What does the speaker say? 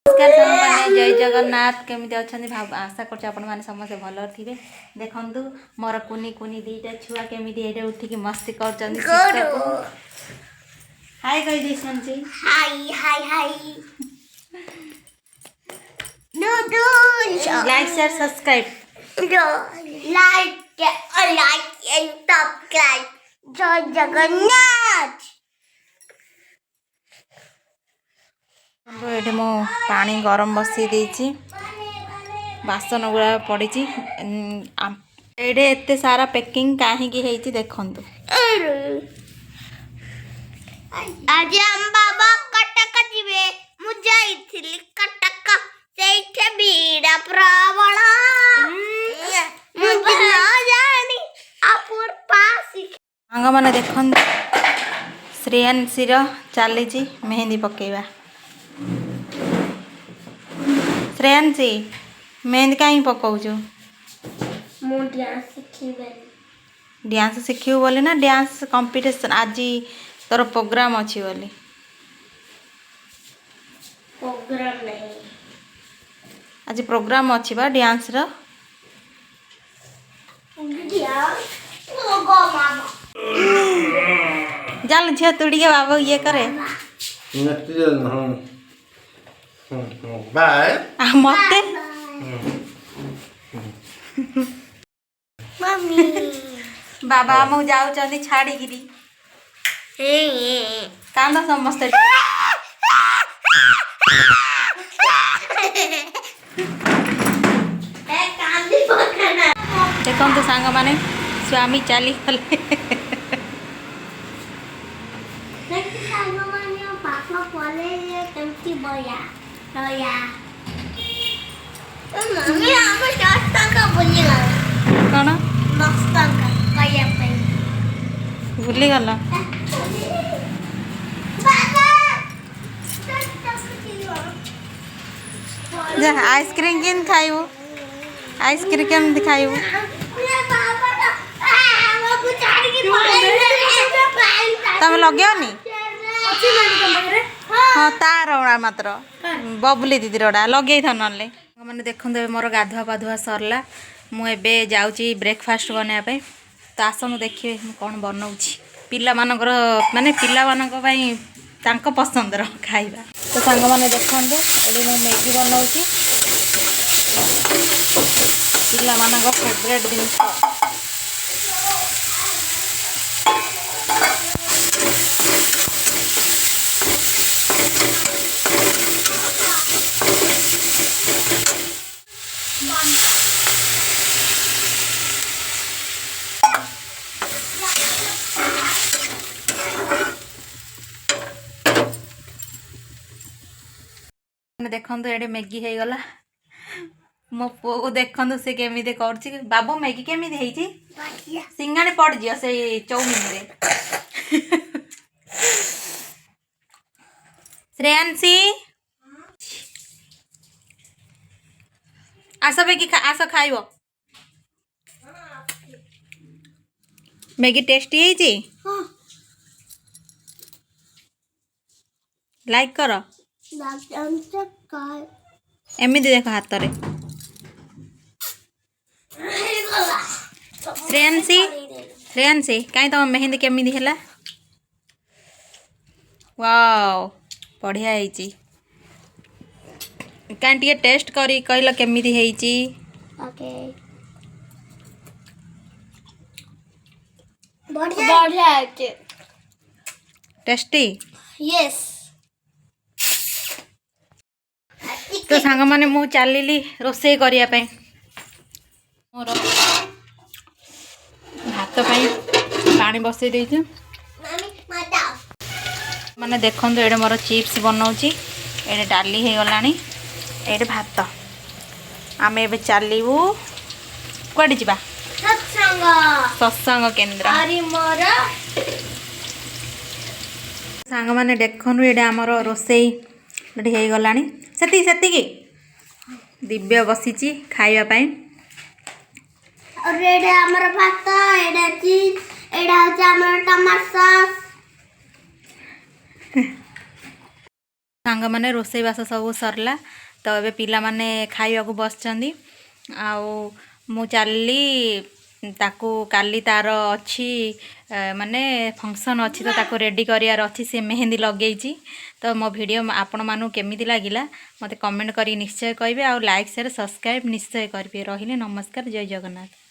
नमस्कार सांग मैंने जय जगन्नाथ केमी अच्छा भाव आशा कर समस्त भल थे देखु मोर कुनी कुनी दीटा छुआ केमी उठिक मस्ती कर हाय कही दे हाय हाय हाय like share subscribe like and subscribe जय जगन्नाथ। ये मो पानी गरम बसई देती बासन गुड़ा पड़ी ये एत सारा पैकिंग कहीं देखु आज हम बाबा कटक जीवे मु जाइथिली कटक सेठे भीड़ प्रबल मु न जानी आपुर पास सांग मैंने देख श्रेयांशी चली मेहंदी पकेवा श्रेयांशी मेहंदी कहीं पकाउछु मु डांस सिखिबे डांस शिखु बोली ना डांस कंपटीशन आज तोर प्रोग्राम अच्छी बोली प्रोग्राम नहीं आज प्रोग्राम अच्छी बा डांस रो चल झिया तू टिके बाबू ये करे बाय मते मम्मी बाबा मु जाऊ चंदी छाड़ी गिरी कांदा समस्त देखो सांग माने स्वामी चली गले पापा कॉलेज केमती बया रया मम्मी हम सस्ता का बोलिला कौन मस्ता का कया पे भूली गला जा आइसक्रीम किन खाइबू आइसक्रीम केमती खाइबू तमें लगेनि हाँ तार मात्र बबुली दीदी रड़ा लगे था ना मैंने देखो मोर गाधुआ पाधुआ सरला मुझे जाऊँगी ब्रेकफास्ट बनाया तो आसन देखिए कौन बनाऊँ पिला मानकर माने पिला मानक तांको पसंदर खाइबा तो सांग मैंने देखो ये मु मैगी बनाऊँ पिला मानक फेवरेट जिनिस देखो ये मैगी हो गला मो पु को देखु सी केमी कर बाबू मैगी केमी सिंगाणी पड़ जा से चौमिन रे श्रेयांशी आस मैगी आस खाइब मैगी टेस्टी है लाइक कर एमती देख हाथ रे श्रेयांशी श्रेयांशी कहीं तुम मेहंदी केमी है वाओ बढ़िया है कहीं टे टेस्ट करी कहल केमी बढ़िया टेस्टी यस तो सांग माने मु चलली रोसे करने मोर भात पानी बसई दे मैंने देखो ये मोर चिप्स बनाऊँगी ये डाली हो गला ये भात आम ए चलू कड़े जा सत्संग केन्द्र सांग मैंने देखु ये आमर रोसे रेडी हो गला से दिव्य बसी खावाई और एडे हमर भात एडे चीज एडा होचे हमर टमाटर सॉस ସାଙ୍ଗମାନେ ରୋଷେଇବାସ ସବୁ ସରିଲା ତ ଏବେ ପିଲାମାନେ ଖାଇବାକୁ ବସିଛନ୍ତି ଆଉ ମୁଁ ଚାଲିଲି ତାକୁ କାଲି ତାର ଅଛି ମାନେ ଫଙ୍କସନ୍ ଅଛି ତ ତାକୁ ରେଡ଼ି କରିବାର ଅଛି ସେ ମେହେନ୍ଦି ଲଗେଇଛି ତ ମୋ ଭିଡ଼ିଓ ଆପଣମାନଙ୍କୁ କେମିତି ଲାଗିଲା ମୋତେ କମେଣ୍ଟ କରିକି ନିଶ୍ଚୟ କହିବେ ଆଉ ଲାଇକ୍ ସେୟାର ସବସ୍କ୍ରାଇବ୍ ନିଶ୍ଚୟ କରିବେ ରହିଲେ ନମସ୍କାର ଜୟ ଜଗନ୍ନାଥ।